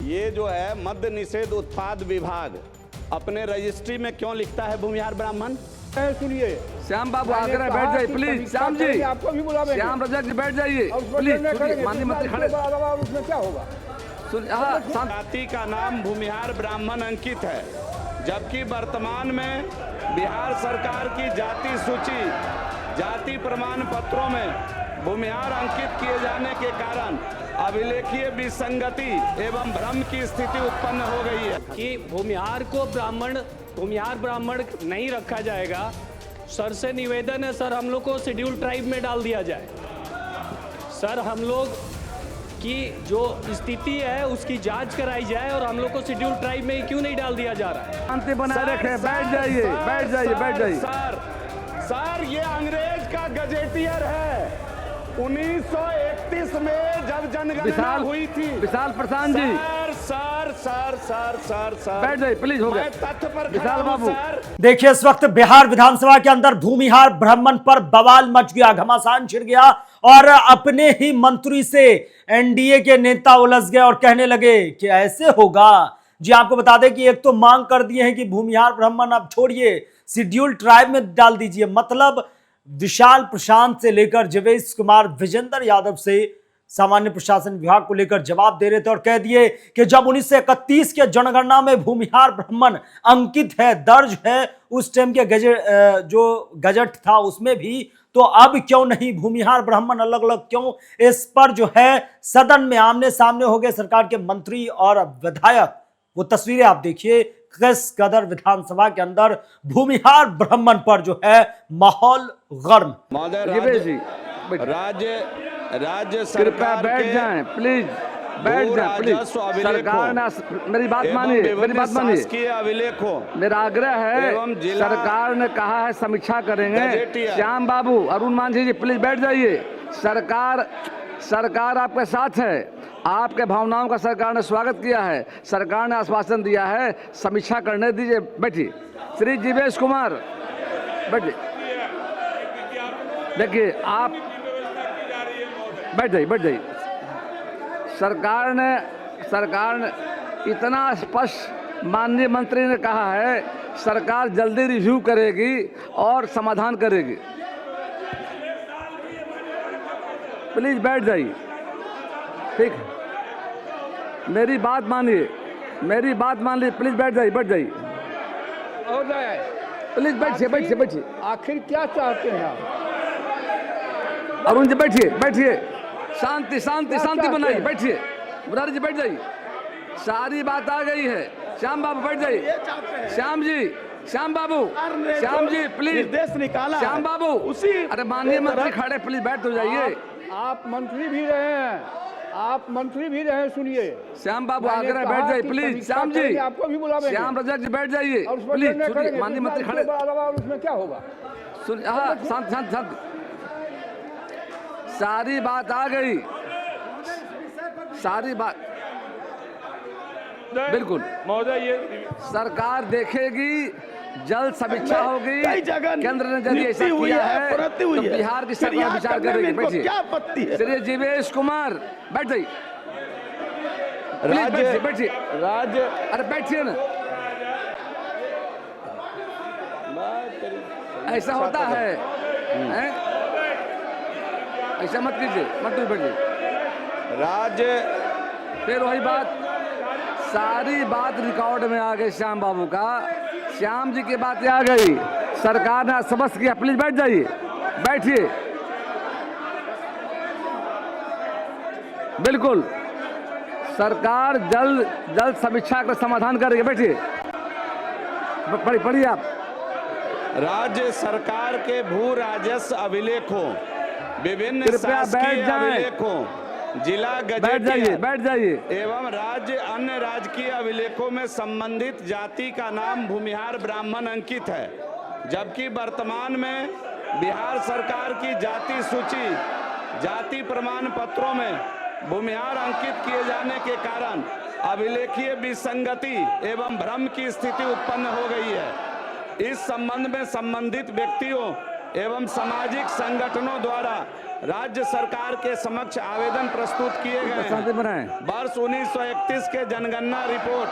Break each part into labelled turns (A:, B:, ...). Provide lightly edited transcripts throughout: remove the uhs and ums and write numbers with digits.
A: ये जो है मद्य निषेध उत्पाद विभाग अपने रजिस्ट्री में क्यों लिखता है भूमिहार ब्राह्मण?
B: सुनिए
C: श्याम बाबू आग्रह बैठ जाइए प्लीज। श्याम जी,
B: आपको भी बुलावे।
C: श्याम रजक जी बैठ जाइए प्लीज। माननीय मंत्री खड़े।
B: उसमें क्या होगा?
A: जाति का नाम भूमिहार ब्राह्मण अंकित है, जबकि वर्तमान में बिहार सरकार की जाति सूची जाति प्रमाण पत्रों में भूमिहार अंकित किए जाने के कारण अभिलेखीय विसंगति एवं भ्रम की स्थिति उत्पन्न हो गई है
D: कि भूमिहार को भूमिहार ब्राह्मण नहीं रखा जाएगा। सर से निवेदन है सर, हम लोग को शेड्यूल ट्राइब में डाल दिया जाए। सर, हम लोग की जो स्थिति है उसकी जांच कराई जाए और हम लोग को शेड्यूल ट्राइब में क्यों नहीं डाल दिया जा रहा है?
C: शांति बनाए रखें। बैठ जाइए, बैठ जाइए, बैठ जाइए।
A: सर ये अंग्रेज का गजेटियर है। 1931 में जब जनगणना हुई थी।
C: विशाल प्रशांत जी,
A: सर
C: बैठ जाइए प्लीज। हो गया
A: तथ्य पर
C: विशाल बाबू।
E: देखिए, इस वक्त बिहार विधानसभा के अंदर भूमिहार ब्राह्मण पर बवाल मच गया, घमासान छिड़ गया और अपने ही मंत्री से एनडीए के नेता उलझ गए और कहने लगे कि ऐसे होगा। जी आपको बता दें कि एक तो मांग कर दिए हैं कि भूमिहार ब्राह्मण अब छोड़िए, शेड्यूल ट्राइब में डाल दीजिए। मतलब विशाल प्रशांत से लेकर जीवेश कुमार विजेंद्र यादव से सामान्य प्रशासन विभाग को लेकर जवाब दे रहे थे और कह दिए कि जब 1931 के जनगणना में भूमिहार ब्राह्मण अंकित है, दर्ज है, उस टाइम के गजट था उसमें भी, तो अब क्यों नहीं भूमिहार ब्राह्मण अलग अलग क्यों? इस पर जो है सदन में आमने सामने हो गए सरकार के मंत्री और विधायक। वो तस्वीरें आप देखिए, किस कदर विधानसभा के अंदर भूमिहार ब्राह्मण पर जो है माहौल गर्म।
A: राज्य
C: कृपया बैठ जाएं प्लीज, बैठ जाएं प्लीज। सरकार ने मेरी बात मानिए, मेरी बात मानिए।
A: अभिलेखों
C: मेरा आग्रह है, सरकार ने कहा है समीक्षा करेंगे। श्याम बाबू, अरुण मांझी जी प्लीज बैठ जाइए। सरकार आपके साथ है, आपके भावनाओं का सरकार ने स्वागत किया है। सरकार ने आश्वासन दिया है, समीक्षा करने दीजिए। बैठिए श्री जीवेश कुमार, बैठिए। देखिए आप बैठ जाइए, बैठ जाइए। सरकार ने इतना स्पष्ट माननीय मंत्री ने कहा है, सरकार जल्दी रिव्यू करेगी और समाधान करेगी। प्लीज बैठ जाइए, ठीक है। मेरी बात मानिए, मेरी बात मान लीजिए। प्लीज बैठ जाइए, बैठ जाइए प्लीज। बैठिए, बैठिए, बैठिए।
B: आखिर क्या चाहते हैं आप?
C: अरुण जी बैठिए, बैठिए। शांति शांति शांति बनाइए, बैठिए। मुरारी जी बैठ जाइए। सारी बात आ गई है। श्याम बाबू बैठ जाइए। श्याम जी, श्याम बाबू, श्याम जी प्लीज।
A: देश निकाला
C: श्याम बाबू
A: उसी।
C: अरे माननीय मंत्री खड़े, प्लीज बैठ तो जाइए।
B: आप मंत्री भी रहे हैं, आप मंत्री भी रहे, सुनिए।
C: श्याम बाबू आग्रह बैठ जाइए प्लीज। श्याम जी,
B: आपको भी बुलावे।
C: श्याम रजक जी बैठ जाइए प्लीज। सुनिए, माननीय मंत्री खड़े।
B: उसमें क्या होगा?
C: सुनिए, हाँ शांत शांत शांत। सारी बात आ गई, सारी बात बिल्कुल
A: महोदय। ये
C: सरकार देखेगी, जल्द समीक्षा होगी। केंद्र ने यदि ऐसा किया है तो बिहार की सरकार विचार करेगी। बैठिए।
A: क्या आपत्ति है?
C: श्री जीवेश कुमार बैठ जाइए, बैठिए। अरे बैठिए ना, ऐसा होता है, ऐसा मत कीजिए, मत बैठिए। फिर वही बात, सारी बात रिकॉर्ड में आ गई श्याम बाबू का। श्याम जी की बातें आ गई, सरकार ने समझ किया। प्लीज बैठ जाइए, बैठिए। बिल्कुल, सरकार जल्द समीक्षा कर समाधान करेगी। बैठिए, पढ़िए आप।
A: राज्य सरकार के भू राजस्व अभिलेखों, विभिन्न शासकीय अभिलेखों, जिला गजेटियर
C: बैठ जाइए
A: एवं राज्य अन्य राजकीय अभिलेखों में संबंधित जाति का नाम भूमिहार ब्राह्मण अंकित है, जबकि वर्तमान में बिहार सरकार की जाति सूची जाति प्रमाण पत्रों में भूमिहार अंकित किए जाने के कारण अभिलेखीय विसंगति एवं भ्रम की स्थिति उत्पन्न हो गई है। इस संबंध में संबंधित व्यक्तियों एवं सामाजिक संगठनों द्वारा राज्य सरकार के समक्ष आवेदन प्रस्तुत किए गए
C: शांति
A: हैं।
C: बनाएं।
A: वर्ष 1931 के जनगणना रिपोर्ट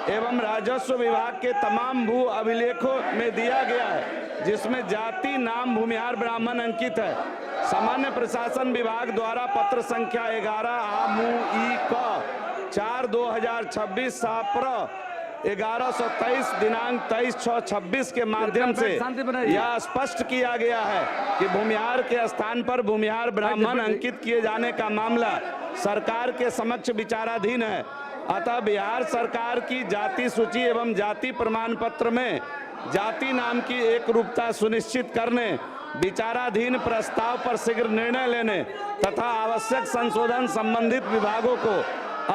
A: एवं राजस्व विभाग के तमाम भू अभिलेखों में दिया गया है, जिसमें जाति नाम भूमिहार ब्राह्मण अंकित है। सामान्य प्रशासन विभाग द्वारा पत्र संख्या 11 AMUI 4/2026 साप्र 1123 दिनांक 23/6/26 के माध्यम से यह स्पष्ट किया गया है कि भूमिहार के स्थान पर भूमिहार ब्राह्मण अंकित किए जाने का मामला सरकार के समक्ष विचाराधीन है। अतः बिहार सरकार की जाति सूची एवं जाति प्रमाण पत्र में जाति नाम की एक रूपता सुनिश्चित करने, विचाराधीन प्रस्ताव पर शीघ्र निर्णय लेने तथा आवश्यक संशोधन संबंधित विभागों को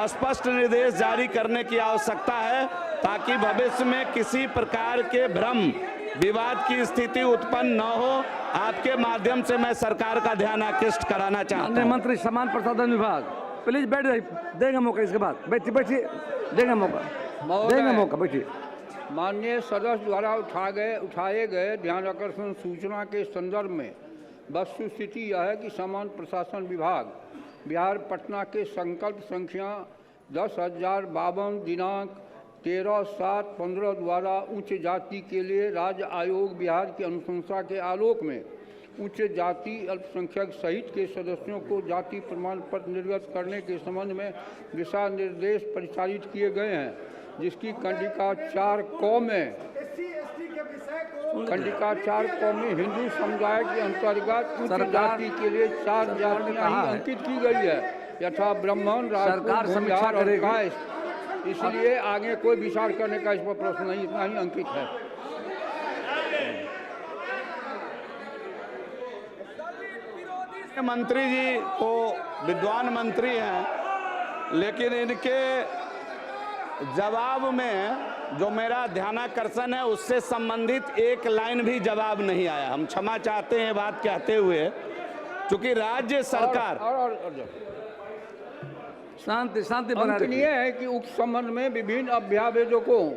A: स्पष्ट निर्देश जारी करने की आवश्यकता है, ताकि भविष्य में किसी प्रकार के भ्रम विवाद की स्थिति उत्पन्न न हो। आपके माध्यम से मैं सरकार का ध्यान आकृष्ट कराना चाहता हूं।
C: मंत्री समान प्रसाधन विभाग, प्लीज बैठ जाइए, देंगे मौका। इसके बाद बैठिए बैठिए, देंगे मौका, बैठिए।
B: माननीय सदस्य द्वारा उठाए गए ध्यान आकर्षण सूचना के संदर्भ में वस्तुस्थिति यह है कि सामान्य प्रशासन विभाग बिहार पटना के संकल्प संख्या 10,052 दिनांक 13/7/15 द्वारा उच्च जाति के लिए राज्य आयोग बिहार की अनुशंसा के आलोक में उच्च जाति अल्पसंख्यक सहित के सदस्यों को जाति प्रमाण पत्र निर्गत करने के संबंध में दिशा निर्देश परिचालित किए गए हैं, जिसकी कंडिका 4 क में हिंदू समुदाय के अंतर्गत उच्च जाति के लिए 4 जातियां ही अंकित की गई है, यथा ब्राह्मण, राजपूत, भूमिहार और कायस्थ। इसलिए आगे कोई विचार करने का इस पर प्रश्न नहीं, इतना ही अंकित है।
A: मंत्री जी तो विद्वान मंत्री हैं, लेकिन इनके जवाब में जो मेरा ध्यानाकर्षण है उससे संबंधित एक लाइन भी जवाब नहीं आया। हम क्षमा चाहते हैं बात कहते हुए, क्योंकि राज्य सरकार
C: शांति बना रखिए।
B: यह है कि उक्त संबंध में विभिन्न अभ्यावेदकों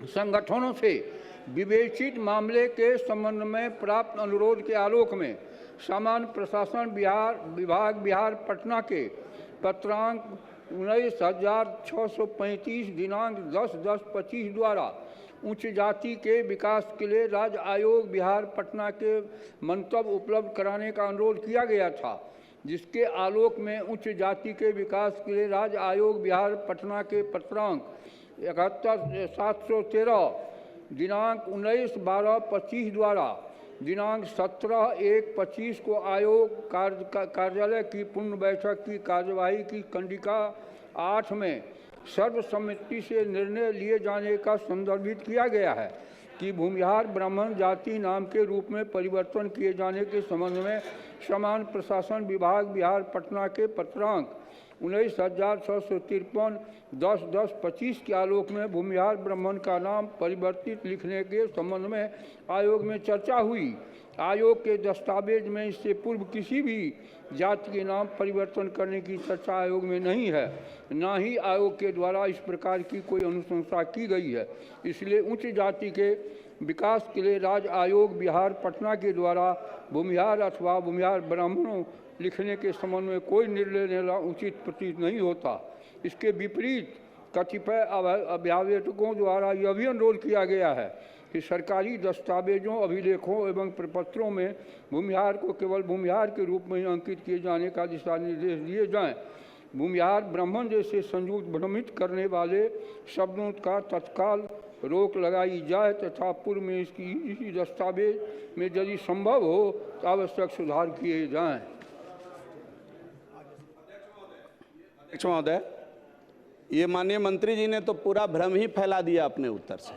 B: संगठनों से विवेचित मामले के संबंध में प्राप्त अनुरोध के आलोक में सामान्य प्रशासन विभाग बिहार पटना के पत्रांक 19,635 दिनांक 10/10/25 द्वारा उच्च जाति के विकास के लिए राज्य आयोग बिहार पटना के मंतव्य उपलब्ध कराने का अनुरोध किया गया था, जिसके आलोक में उच्च जाति के विकास के लिए राज्य आयोग बिहार पटना के पत्रांक 71,713 दिनांक 19/12/25 द्वारा दिनांक 17/1/25 को आयोग कार्यालय की पूर्ण बैठक की कार्यवाही की कंडिका 8 में सर्वसम्मति से निर्णय लिए जाने का संदर्भित किया गया है कि भूमिहार ब्राह्मण जाति नाम के रूप में परिवर्तन किए जाने के संबंध में सामान्य प्रशासन विभाग बिहार पटना के पत्रांक 19,653 10/10/25 के आलोक में भूमिहार ब्राह्मण का नाम परिवर्तित लिखने के संबंध में आयोग में चर्चा हुई। आयोग के दस्तावेज में इससे पूर्व किसी भी जाति के नाम परिवर्तन करने की चर्चा आयोग में नहीं है, न ही आयोग के द्वारा इस प्रकार की कोई अनुशंसा की गई है। इसलिए उच्च जाति के विकास के लिए राज्य आयोग बिहार पटना के द्वारा भूमिहार अथवा भूमिहार ब्राह्मणों लिखने के संबंध में कोई निर्णय लेना उचित प्रतीत नहीं होता। इसके विपरीत कतिपय अभ्यावेदकों द्वारा यह भी अनुरोध किया गया है कि सरकारी दस्तावेजों, अभिलेखों एवं प्रपत्रों में भूमिहार को केवल भूमिहार के रूप में ही अंकित किए जाने का दिशा निर्देश दिए जाएं। भूमिहार ब्राह्मण जैसे संयुक्त भ्रमित करने वाले शब्दों का तत्काल रोक लगाई जाए तथा पूर्व में इसी दस्तावेज में यदि संभव हो तो आवश्यक सुधार किए जाएं।
A: अध्यक्ष महोदय, ये माननीय मंत्री जी ने तो पूरा भ्रम ही फैला दिया अपने उत्तर से।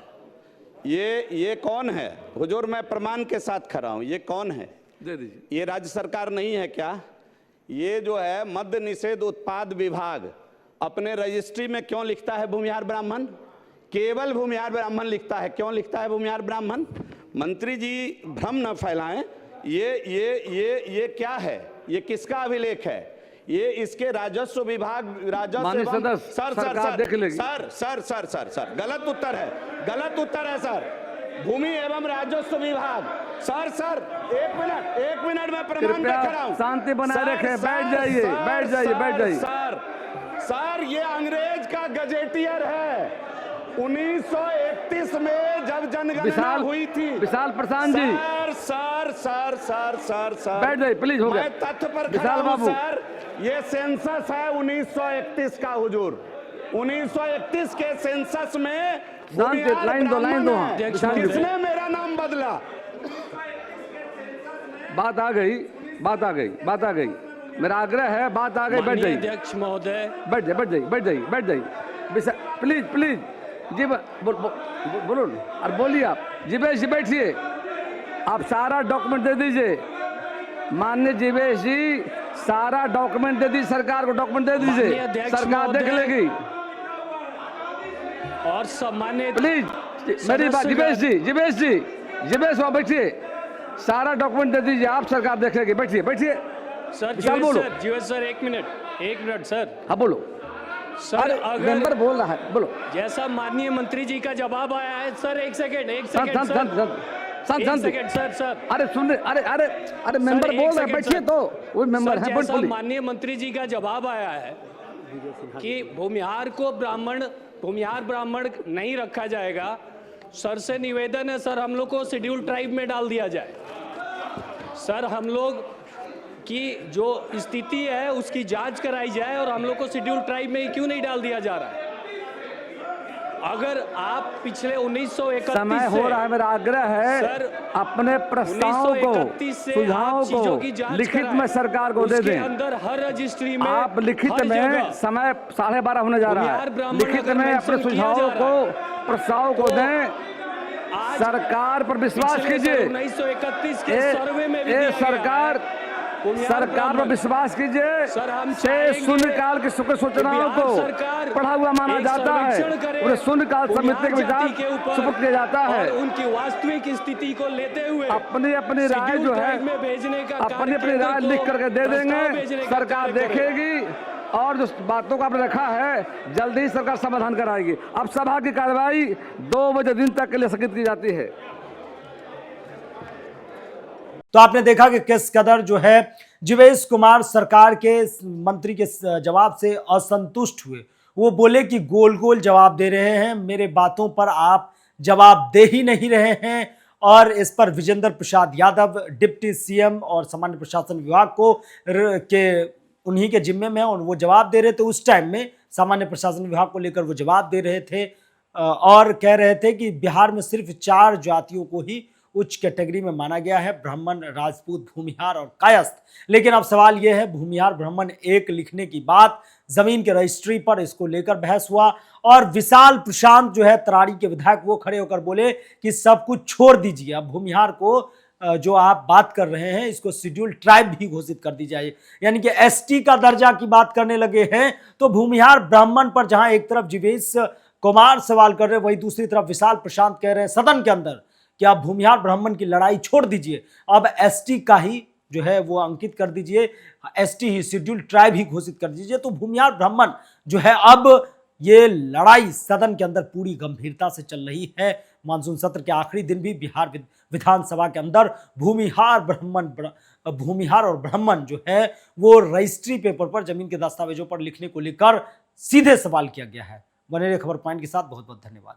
A: ये कौन है? हुजूर, मैं प्रमाण के साथ खड़ा हूं। ये कौन है?
C: दे दीजिए।
A: ये राज्य सरकार नहीं है क्या? ये जो है मद्य निषेध उत्पाद विभाग अपने रजिस्ट्री में क्यों लिखता है भूमिहार ब्राह्मण? केवल भूमिहार ब्राह्मण लिखता है। क्यों लिखता है भूमिहार ब्राह्मण? मंत्री जी भ्रम न फैलाएं। ये क्या है? ये किसका अभिलेख है? ये इसके राजस्व विभाग सर गलत उत्तर है सर। भूमि एवं राजस्व विभाग सर सर एक मिनट मैं प्रमाण
C: कृपया
A: देख रहा हूं।
C: शांति बनाए
A: सर,
C: रखें,
A: सर,
C: बैठ जाइए,
A: सर,
C: बैठ जाइए,
A: सर,
C: बैठ जाइए।
A: सर ये अंग्रेज का गजेटियर है। 1931 में जब जनगणना हुई थी।
C: विशाल प्रशांत जी,
A: सर
C: बैठ जाइए प्लीज, हो गया।
A: मैं तथ्य पर खड़ा
C: विशाल
A: हूं
C: बाबू,
A: सर। ये सेंसस है 1931 का हुजूर। 1931 के सेंसस में भूमिहार
C: लाइन दो
A: ब्राह्मण
C: हाँ,
A: है।
C: विशाल जी।
A: किसने मेरा नाम बदला?
C: बात आ गई। मेरा आग्रह है, बात आ गई, बैठ
D: माननीय
C: जाइए।
D: अध्यक्ष महोदय,
C: बैठ जाइए। प्लीज जी, बोलो और बोलिए आप। जीवेश जी बैठिए, आप सारा डॉक्यूमेंट दे दीजिए। माननीय जीवेश जी, सारा डॉक्यूमेंट दे दीजिए, सरकार को डॉक्यूमेंट दे
D: माननीय
C: दीजिए,
D: अध्यक्ष
C: सरकार देख
D: महोदय,
C: लेगी।
D: और सम्मानित
C: प्लीज मेरी बात, जीवेश वहाँ बैठिए, सारा डॉक्यूमेंट दे दीजिए आप, सरकार देख लेगी। बैठिए
D: सर,
C: विशाल बोलो।
D: जीवेश सर, एक मिनट सर।
C: हाँ बोलो।
D: सर
C: अरे
D: अगर
C: मेंबर बोल रहा है, बोलो।
D: जैसा माननीय मंत्री जी का जवाब आया है सर, एक सेकंड सर।
C: अरे सुन रहे, अरे मेंबर
D: एक
C: बोल रहे हैं,
D: सेकंड,
C: बैठिए
D: सर।
C: तो। वो मेंबर है,
D: जैसा
C: बोलिए।
D: माननीय मंत्री जी का जवाब आया है कि भूमिहार ब्राह्मण नहीं रखा जाएगा। सर से निवेदन है सर, हम लोग को शेड्यूल ट्राइब में डाल दिया जाए। सर, हम लोग की जो स्थिति है उसकी जांच कराई जाए और हम लोग को शेड्यूल ट्राइब में क्यों नहीं डाल दिया जा रहा है? अगर आप पिछले 1931
C: समय हो रहा है, मेरा आग्रह है
D: सर,
C: अपने प्रस्ताव को,
D: 1931 से
C: सुझाव
D: आप चीजों की
C: को
D: जांच
C: लिखित
D: कराएं।
C: में सरकार को दे
D: उसके
C: दें।
D: अंदर हर रजिस्ट्री में
C: आप लिखित
D: हर
C: में,
D: जगह
C: समय 12:30 होने जा रहा
D: भूमिहार
C: है,
D: ब्राह्मण
C: लिखित
D: अगर
C: में अपने
D: मेंशन किया
C: सुझाव
D: जा रहा
C: को,
D: है,
C: प्रस्ताव को
D: तो
C: दें।
D: आज
C: सरकार पर विश्वास कीजिए।
D: 1931 के सर्वे में भी दिया गया
C: सरकार
D: है। भूमिहार
C: पर
D: ब्राह्मण।
C: विश्वास कीजिए।
D: सर, हम
C: से
D: चाहेंगे
C: शून्यकाल की सुख सूचनाओं
D: बिहार
C: को
D: सरकार
C: पढ़ा हुआ माना
D: एक
C: जाता है,
D: सर्वेक्षण करे
C: उन्हें शून्यकाल समिति के
D: भूमिहार
C: विचार
D: जाति के ऊपर
C: सुपुर्द किया जाता है।
D: और उनकी वास्तविक स्थिति को लेते हुए
C: अपनी राय
D: शेड्यूल
C: जो है,
D: ट्राइब में भेजने का
C: अपनी
D: कार्य
C: राय
D: केंद्र
C: लिख
D: को
C: करके दे
D: प्रस्ताव भेजने
C: देंगे,
D: का
C: सरकार
D: कार्य करें।
C: देखेगी और जो बातों को आपने रखा है जल्दी ही सरकार समाधान कराएगी। अब सभा की कार्रवाई 2 बजे दिन तक के लिए स्थगित की जाती है।
E: तो आपने देखा कि किस कदर जो है जीवेश कुमार सरकार के मंत्री के जवाब से असंतुष्ट हुए। वो बोले कि गोल गोल जवाब दे रहे हैं, मेरे बातों पर आप जवाब दे ही नहीं रहे हैं। और इस पर विजेंद्र प्रसाद यादव डिप्टी सीएम और सामान्य प्रशासन विभाग को उन्हीं के जिम्मे में और वो जवाब दे रहे थे। उस टाइम में सामान्य प्रशासन विभाग को लेकर वो जवाब दे रहे थे और कह रहे थे कि बिहार में सिर्फ 4 जातियों को ही उच्च कैटेगरी में माना गया है, ब्राह्मण, राजपूत, भूमिहार और कायस्थ। लेकिन अब सवाल यह है, भूमिहार ब्राह्मण 1 लिखने की बात जमीन के रजिस्ट्री पर इसको लेकर बहस हुआ और विशाल प्रशांत जो है तराड़ी के विधायक, वो खड़े होकर बोले कि सब कुछ छोड़ दीजिए, अब भूमिहार को जो आप बात कर रहे हैं इसको शेड्यूल ट्राइब भी घोषित कर दी जाए। यानी कि एसटी का दर्जा की बात करने लगे हैं। तो भूमिहार ब्राह्मण पर जहां एक तरफ जीवेश कुमार सवाल कर रहे हैं, वहीं दूसरी तरफ विशाल प्रशांत कह रहे हैं सदन के अंदर कि आप भूमिहार ब्राह्मण की लड़ाई छोड़ दीजिए, अब एसटी का ही जो है वो अंकित कर दीजिए, एसटी ही शेड्यूल ट्राइब ही घोषित कर दीजिए। तो भूमिहार ब्राह्मण जो है अब ये लड़ाई सदन के अंदर पूरी गंभीरता से चल रही है। मानसून सत्र के आखिरी दिन भी बिहार विधानसभा के अंदर भूमिहार और ब्राह्मण जो है वो रजिस्ट्री पेपर पर, जमीन के दस्तावेजों पर लिखने को लेकर सीधे सवाल किया गया है। बने रहिए खबर पॉइंट के साथ। बहुत बहुत धन्यवाद।